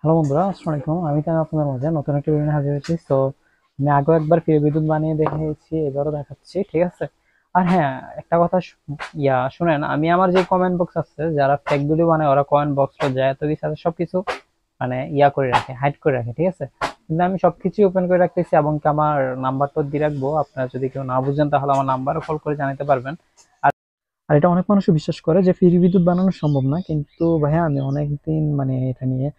Hello বন্ধুরা, আসসালামু আলাইকুম। আমি তাই আপনাদের মাঝে নতুন একটা ভিডিও নিয়ে হাজির হয়েছি। তো আমি আগেও একবার ফ্রি বিদ্যুৎ বানিয়ে দেখিয়েছি, এবারও দেখাচ্ছি, ঠিক আছে? আর হ্যাঁ, একটা কথা শুনেন, আমি আমার যে কমেন্ট বক্স আছে, যারা ফেক ভিডিও বানায় ওরা কমেন্ট বক্সটা যায় তো কিছু আছে সবকিছু মানে করে রাখে, হাইড করে রাখে, ঠিক আছে? কিন্তু আমি সবকিছু ওপেন করে রাখতেছি এবং কি আমার নাম্বারটা দিয়ে রাখবো। আপনারা যদি কেউ না বুঝেন তাহলে আমার নাম্বারও কল করে জানাতে পারবেন। আর আর এটা অনেক মানুষই বিশ্বাস করে যে ফ্রি বিদ্যুৎ বানানো সম্ভব না, কিন্তু ভাইয়া আমি অনেকদিন এটা নিয়ে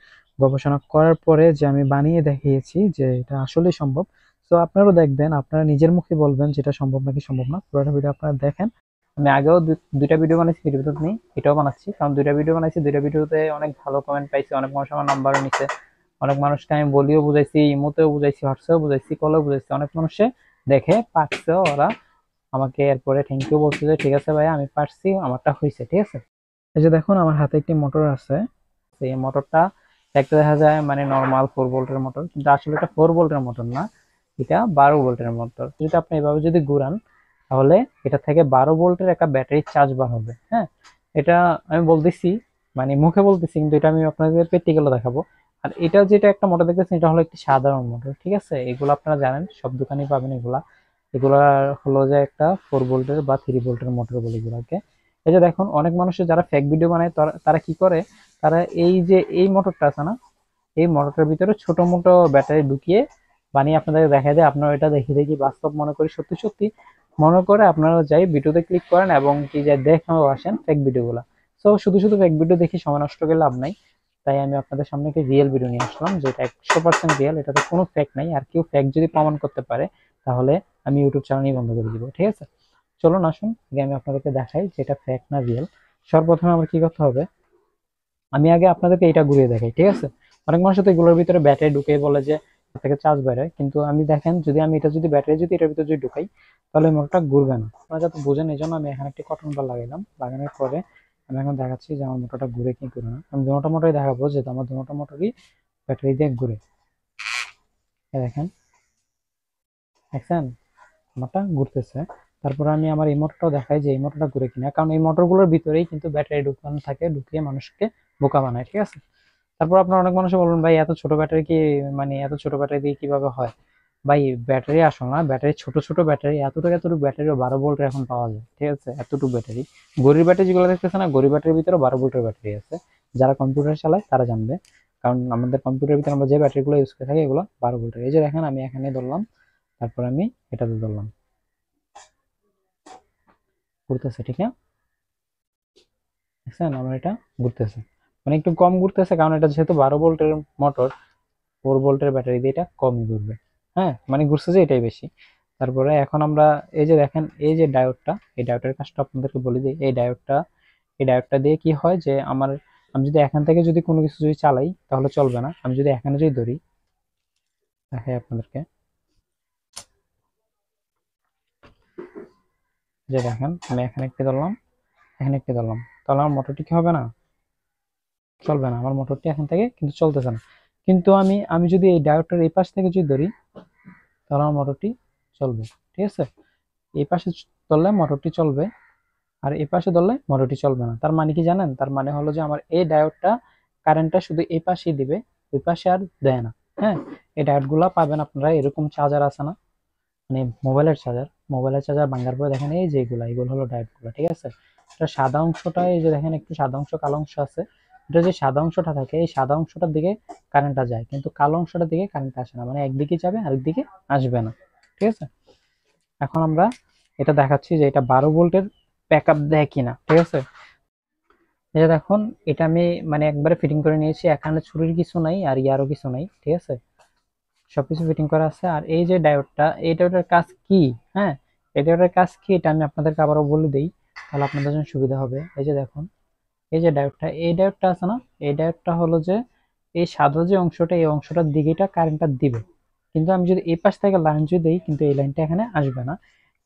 গবেষণা করার পরে যে আমি বানিয়ে দেখিয়েছি যে এটা আসলেই সম্ভব। তো আপনারাও দেখবেন, আপনারা নিজের মুখে বলবেন যেটা সম্ভব নাকি সম্ভব না। পুরোটা ভিডিও আপনারা দেখেন। আমি আগেও দুইটা ভিডিও বানাইছি ফ্রি বিদ্যুৎ নিয়ে, এটাও বানাচ্ছি, কারণ দুইটা ভিডিও বানাইছি, দুইটা ভিডিওতে অনেক ভালো কমেন্ট পাইছি, অনেক মানুষ আমার নাম্বারও নিচ্ছে, অনেক মানুষকে আমি বলিও বুঝাইছি, ইমোতেও বুঝাইছি, হোয়াটসঅ্যাপেও বুঝাইছি, কলেও বুঝাইছি, অনেক মানুষে দেখে পারছে ওরা আমাকে এরপরে থ্যাংক ইউ বলছে যে ঠিক আছে ভাইয়া আমি পারছি, আমারটা হয়েছে, ঠিক আছে? এই যে দেখুন আমার হাতে একটি মোটর আছে। এই মোটরটা দেখতে দেখা যায় নর্মাল 4 ভোল্টের মোটর, কিন্তু আসলে এটা 4 ভোল্টের মোটর না, এটা 12 ভোল্টের মোটর। যদি আপনি এভাবে যদি ঘুরান তাহলে এটা থেকে 12 ভোল্টের একটা ব্যাটারি চার্জ বার হবে। হ্যাঁ, এটা আমি বলতেছি, মুখে বলতেছি, কিন্তু এটা আমি আপনাদের প্র্যাকটিক্যালও দেখাবো। আর এটা যেটা একটা মোটর দেখতেছেন, এটা হলো একটি সাধারণ মোটর, ঠিক আছে? এগুলো আপনারা জানেন, সব দোকানেই পাবেন এগুলা। এগুলা হলো যে একটা 4 ভোল্টের বা 3 ভোল্টের মোটর বলে এগুলাকে। এই যে দেখুন অনেক মানুষের যারা ফেক ভিডিও বানায় তারা কি করে, তারা এই যে এই মোটরটা আছে না, এই মোটরটার ভিতরে ছোট মোটো ব্যাটারি ঢুকিয়ে বানিয়ে আপনাদের দেখা যায়। আপনারা এটা দেখে দেখি বাস্তব মনে করি, সত্যি সত্যি মনে করে আপনারা যাই ভিডিওতে ক্লিক করেন এবং কি যে দেখেও আসেন ফেক ভিডিওগুলো। সো শুধু শুধু ফেক ভিডিও দেখি সময় নষ্ট করে লাভ নাই। তাই আমি আপনাদের সামনে একটি রিয়েল ভিডিও নিয়ে আসলাম, যেটা 100% রিয়েল, এটাতে কোনো ফেক নাই। আর কেউ ফেক যদি প্রমাণ করতে পারে তাহলে আমি ইউটিউব চ্যানেলই বন্ধ করে দিব, ঠিক আছে? চলুন আসুন আগে আমি আপনাদেরকে দেখাই যে এটা ফেক না রিয়েল। সর্বপ্রথমে আমার কি করতে হবে, আমি আগে আপনাদেরকে এটা ঘুরিয়ে দেখাই, ঠিক আছে? অনেক মানুষ তো এগুলোর ভিতরে ব্যাটারি ঢুকে বলে যে এর থেকে চার্জ বেরোয়, কিন্তু আমি দেখেন যদি আমি এটা যদি ব্যাটারি যদি এটার ভিতরে যদি ঢুকাই তাহলে মোটরটা ঘুরবে না। আপনারা যাতে বোঝেন এই জন্য আমি এখানে একটি কটন বার লাগাইলাম। লাগানোর পরে আমি এখন দেখাচ্ছি যে আমার মোটরটা ঘুরে কি ঘুরে না। আমি দুটো মোটরই দেখাবো, যেহেতু আমার দুটো মোটরই ব্যাটারি দিয়ে ঘুরে। দেখেন, দেখছেন আমারটা ঘুরতেছে। তারপরে আমি আমার এই মোটরটাও দেখাই যে এই মোটরটা ঘুরে কিনা, কারণ এই মোটরগুলোর ভিতরেই কিন্তু ব্যাটারি ঢুকানো থাকে, ঢুকিয়ে মানুষকে বোকা বানায়, ঠিক আছে? তারপর আপনার অনেক মানুষ বলবেন ভাই এত ছোট ব্যাটারি কি, এত ছোট ব্যাটারি দিয়ে কিভাবে হয়? ভাই ব্যাটারি আসল না, ব্যাটারি ছোট ছোট ব্যাটারি, এতটুকু এতটুকু ব্যাটারি 12 ভোল্টের এখন পাওয়া যায়, ঠিক আছে? এতটুকু ব্যাটারি, গরিব ব্যাটারি যেগুলো দেখতেছে না, গরিব ব্যাটারির ভিতরে 12 ভোল্টের ব্যাটারি আছে। যারা কম্পিউটার চালায় তারা জানবে, কারণ আমাদের কম্পিউটারের ভিতরে আমরা যে ব্যাটারিগুলো ইউজ করে থাকি এগুলো 12 ভোল্টের। এই যে দেখেন আমি এখানে ধরলাম, তারপর আমি এটাতে ধরলাম, ঘুরতেছে, ঠিক না? দেখছেন আমার এটা ঘুরতেছে, একটু কম ঘুরতেছে, কারণ এটা যেহেতু 12 ভোল্টের মোটর, 4 ভোল্টের ব্যাটারি দিয়ে এটা কমই ঘুরবে। হ্যাঁ, ঘুরছে যে এটাই বেশি। তারপরে এখন আমরা এই যে দেখেন এই যে ডায়োডটা, এই ডায়োডের কাজটা আপনাদেরকে বলে দিই। এই ডায়োডটা দিয়ে কি হয় যে আমি যদি এখান থেকে যদি কোনো কিছু যদি চালাই তাহলে চলবে না। আমি যদি এখানে যদি ধরি, দেখাই আপনাদেরকে, যে দেখেন আমি এখানে একটি ধরলাম, এখানে একটি ধরলাম, তাহলে আমার মোটরটি কি হবে না, চলবে না। আমার মোটরটি এখান থেকে কিন্তু চলতেছে না। কিন্তু আমি যদি এই ডায়োডটার এই পাশ থেকে যদি ধরি তাহলে আমার মোটরটি চলবে, ঠিক আছে? এই পাশে ধরলে মোটরটি চলবে, আর এই পাশে ধরলে মোটরটি চলবে না। তার মানে কি জানেন? তার মানে হলো যে আমার এই ডায়োডটা কারেন্টটা শুধু এই পাশেই দিবে, ওই পাশে আর দেয় না। হ্যাঁ, এই ডায়োডগুলা পাবেন আপনারা, এরকম চার্জার আছে না, মোবাইলের চার্জার ভাঙার পরে দেখেন এই যে এগুলো হলো ডায়োডগুলো, ঠিক আছে? এটা সাদা অংশটা, এই যে দেখেন একটু সাদা অংশ কালো অংশ আছে, এটা যে সাদা অংশটা থাকে এই সাদা অংশটার দিকে কারেন্টটা যায়, কিন্তু কালো অংশটার দিকে কারেন্ট আসে না, একদিকে যাবে আরেকদিকে আসবে না, ঠিক আছে? এখন আমরা এটা দেখাচ্ছি যে এটা 12 ভোল্টের ব্যাকআপ দেয় কিনা, ঠিক আছে? এই যে দেখুন এটা আমি একবারে ফিটিং করে নিয়েছি, এখানে ছুরির কিছু নাই আর ইয়ারও কিছু নাই, ঠিক আছে? সবকিছু ফিটিং করা আছে। আর এই যে ডায়োডটা, এই ডায়োডের কাজ কি? হ্যাঁ, এই ডায়োডের কাজ কি এটা আমি আপনাদেরকে আবারও বলে দিই, তাহলে আপনাদের জন্য সুবিধা হবে। এই যে দেখুন এই যে ডায়োডটা, এই ডায়োডটা আছে না, এই ডায়োডটা হলো যে এই সাদা যে অংশটা, এই অংশটার দিকেটা কারেন্টটা দিবে। কিন্তু আমি যদি এই পাশ থেকে লাইন যদি দিই, কিন্তু এই লাইনটা এখানে আসবে না।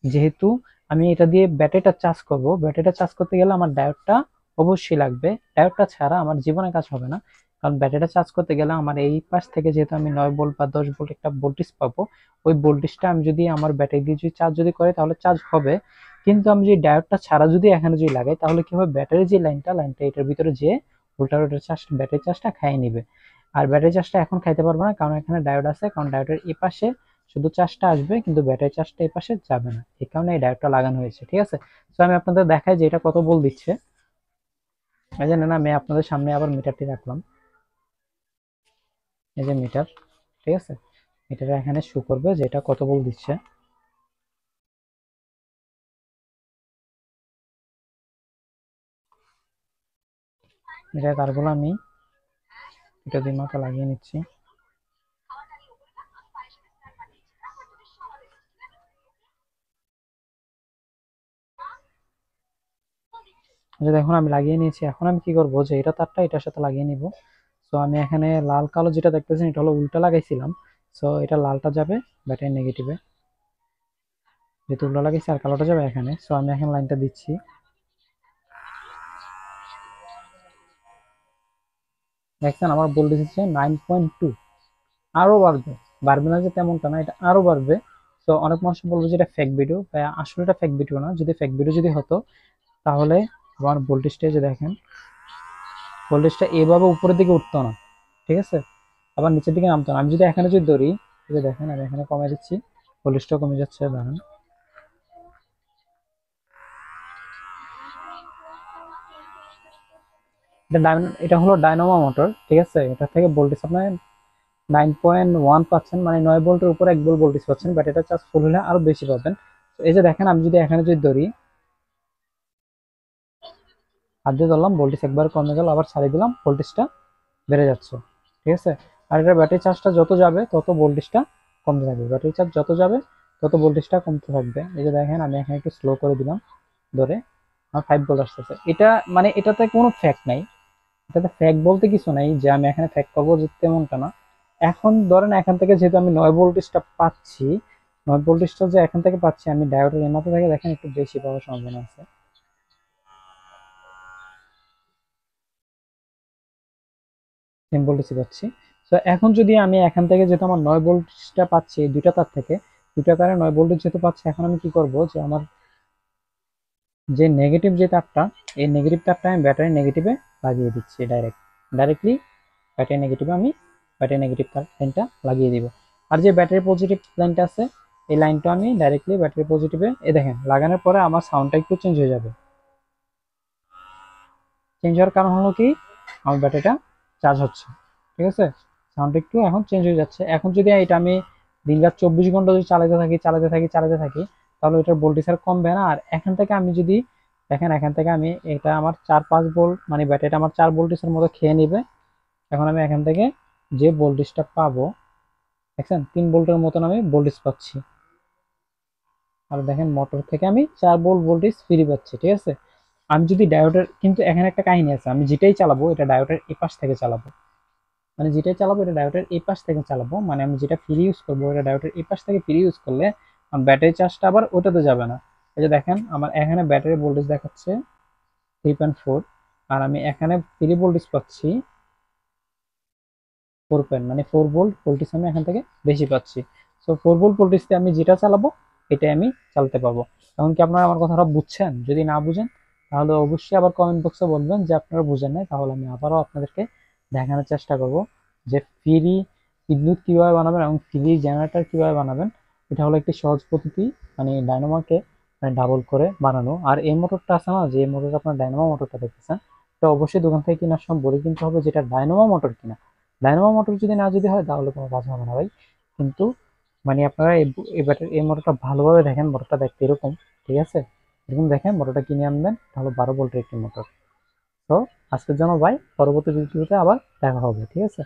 যেহেতু আমি এটা দিয়ে ব্যাটারিটা চার্জ করব, ব্যাটারিটা চার্জ করতে গেলে আমার ডায়োডটা অবশ্যই লাগবে। ডায়োডটা ছাড়া আমার জীবনে কাজ হবে না, কারণ ব্যাটারিটা চার্জ করতে গেলে আমার এই পাশ থেকে যেহেতু আমি 9 ভোল্ট বা 10 ভোল্ট একটা ভোল্টেজ পাবো, ওই ভোল্টেজটা আমি যদি আমার ব্যাটারি দিয়ে যদি চার্জ যদি করে তাহলে চার্জ হবে। কিন্তু আমি যদি ডায়োডটা ছাড়া যদি এখানে যদি লাগাই তাহলে কি হবে, ব্যাটারি যে লাইনটা এটার ভিতরে যে ভোল্টামিটার চার্জ, ব্যাটারি চার্জটা খাইয়ে নিবে। আর ব্যাটারি চার্জটা এখন খাইতে পারবো না, কারণ এখানে ডায়োড আছে, কারণ ডায়োডের এই পাশে শুধু চার্জটা আসবে কিন্তু ব্যাটারি চার্জটা এই পাশে যাবে না, এই কারণে এই ডায়োডটা লাগানো হয়েছে। ঠিক আছে, তো আমি আপনাদের দেখাই যে এটা কত ভোল্ট দিচ্ছে। এই যে না, আমি আপনাদের সামনে আবার মিটারটি রাখলাম, এই যে মিটার। ঠিক আছে, মিটারে এখানে শো করবে যে এটা কত ভোল্ট দিচ্ছে। মিটার তারগুলো আমি এটা দিয়ে মাথা লাগিয়ে নিচ্ছি। যে দেখুন আমি লাগিয়ে নিয়েছি। এখন আমি কি করব যে এটা তারটা এটার সাথে লাগিয়ে নিব। সো আমি এখানে লাল কালো যেটা দেখতেছেন এটা হলো উল্টা লাগাইছিলাম। সো এটা লালটা যাবে ব্যাটারি নেগেটিভে, যেহেতু উল্টা লাগাইছি, আর কালোটা যাবে এখানে। সো আমি এখন লাইনটা দিচ্ছি। দেখছেন আমার ভোল্টেজ হচ্ছে 9.2। আরো বাড়বে, বাড়বে না যে তেমনটা না, এটা আরো বাড়বে। তো অনেক মানুষ বলবে যে এটা ফেক ভিডিও, আসলে এটা ফেক ভিডিও না। যদি ফেক ভিডিও যদি হতো তাহলে আমার ভোল্টেজটা যে দেখেন, ভোল্টেজটা এভাবে উপরের দিকে উঠতো না। ঠিক আছে, আবার নিচের দিকে নামতো না। আমি যদি এখানে যদি ধরি, এই যে দেখেন আমি এখানে কমাই দিচ্ছি, ভোল্টেজটা কমে যাচ্ছে। দেখেন এটা হলো ডায়নামো মোটর। ঠিক আছে, এটা থেকে ভোল্টেজ আপনার 9.1 পাচ্ছেন, মানে 9 ভোল্টের উপর 1 ভোল্ট ভোল্টেজ পাচ্ছেন। বাট এটা চার্জ ফুল হলে আরো বেশি পাবেন। তো এই যে দেখেন আমি যদি এখানে যদি ধরি, হাত দিয়ে ধরলাম, ভোল্টেজ একবার কমে গেল, আবার ছাড়িয়ে দিলাম, ভোল্টেজটা বেড়ে যাচ্ছে। ঠিক আছে, আর এটা ব্যাটারি চার্জটা যত যাবে তত ভোল্টেজটা কমতে থাকবে। ব্যাটারি চার্জ যত যাবে তত ভোল্টেজটা কমতে থাকবে। এই যে দেখেন আমি এখানে একটু স্লো করে দিলাম, ধরে আমার 5 ভোল্ট আসতেছে। এটা মানে এটাতে কোনো ফ্যাক্ট নাই, এটাতে ফ্যাক বলতে কিছু নাই যে আমি এখানে ফ্যাক পাবো যে তেমনটা না। এখন ধরেন এখান থেকে যেহেতু আমি 9 ভোল্টেজটা পাচ্ছি, 9 ভোল্টেজটা যে এখান থেকে পাচ্ছি, আমি ডায়োডের এনাতে থেকে দেখেন একটু বেশি পাওয়ার সম্ভাবনা আছে। 10 ভোল্টেজই পাচ্ছি। তো এখন যদি আমি এখান থেকে যেহেতু আমার 9 ভোল্টেজটা পাচ্ছি এই দুইটা তার থেকে, দুইটা তারে 9 ভোল্টেজ যেহেতু পাচ্ছি, এখন আমি কি করব যে আমার যে নেগেটিভ যে তারটা, এই নেগেটিভ তারটা আমি ব্যাটারি নেগেটিভে লাগিয়ে দিচ্ছি। ডাইরেক্টলি ব্যাটারি নেগেটিভে আমি ব্যাটারি নেগেটিভ লাইনটা লাগিয়ে দিব। আর যে ব্যাটারি পজিটিভ লাইনটা আছে, এই লাইনটা আমি ডাইরেক্টলি ব্যাটারি পজিটিভে, এ দেখেন লাগানোর পরে আমার সাউন্ডটা একটু চেঞ্জ হয়ে যাবে। চেঞ্জ হওয়ার কারণ হলো কি, আমার ব্যাটারিটা চার্জ হচ্ছে। ঠিক আছে, সাউন্ডটা একটু এখন চেঞ্জ হয়ে যাচ্ছে। এখন যদি এটা আমি দিন রাত 24 ঘন্টা যদি চালাতে থাকি তাহলে এটার ভোল্টেজ আর কমবে না। আর এখান থেকে আমি যদি দেখেন, এখান থেকে আমি এটা আমার 4-5 ভোল্ট, মানে ব্যাটারিটা আমার 4 ভোল্টেজের মতো খেয়ে নিবে। এখন আমি এখান থেকে যে ভোল্টেজটা পাবো, দেখছেন 3 ভোল্টের মতন আমি ভোল্টেজ পাচ্ছি। আর দেখেন মোটর থেকে আমি 4 ভোল্ট ভোল্টেজ ফ্রি পাচ্ছি। ঠিক আছে, আমি যদি ডায়োডের, কিন্তু এখানে একটা কাহিনী আছে, আমি যেটাই চালাবো এটা ডায়োডের এই পাশ থেকে চালাবো। মানে যেটাই চালাবো এটা ডায়োডের এই পাশ থেকে চালাবো, মানে আমি যেটা ফ্রি ইউজ করবো এটা ডায়োডের এই পাশ থেকে ফ্রি ইউজ করলে ব্যাটারি চার্জটা আবার ওটাতে যাবে না। এই যে দেখেন আমার এখানে ব্যাটারি ভোল্টেজ দেখাচ্ছে 3.4, আর আমি এখানে ফ্রি ভোল্টেজ পাচ্ছি 4 মানে 4 ভোল্ট ভোল্টেজ আমি এখান থেকে বেশি পাচ্ছি। সো 4 ভোল্ট ভোল্টেজ দিয়ে আমি যেটা চালাবো এটাই আমি চালাতে পারবো। এখন কি আপনারা আমার কথাটা বুঝছেন? যদি না বুঝেন তাহলে অবশ্যই আবার কমেন্ট বক্সে বলবেন যে আপনারা বুঝেন নাই, তাহলে আমি আবারও আপনাদেরকে দেখানোর চেষ্টা করব যে ফ্রি বিদ্যুৎ কিভাবে বানাবেন এবং ফ্রি জেনারেটর কিভাবে বানাবেন। এটা হলো একটি সহজ পদ্ধতি, মানে ডায়নামোকে মানে ডাবল করে বানানো। আর এই মোটরটা আছে না, যে মোটর আপনার ডায়নামো মোটরটা দেখতেছেন, এটা অবশ্যই দোকান থেকে কেনার সময় বলে কিনতে হবে যেটা ডায়নামো মোটর কিনা। ডায়নামো মোটর যদি না যদি হয় তাহলে কোনো কাজ হবে না ভাই। কিন্তু মানে আপনারা এই মোটরটা ভালোভাবে দেখেন, মোটরটা দেখতে এরকম। ঠিক আছে, এরকম দেখেন, মোটরটা কিনে আনবেন, তাহলে 12 ভোল্টের একটি মোটর। তো আজকের জন্য ভাই, পরবর্তী ভিডিওতে আবার দেখা হবে। ঠিক আছে।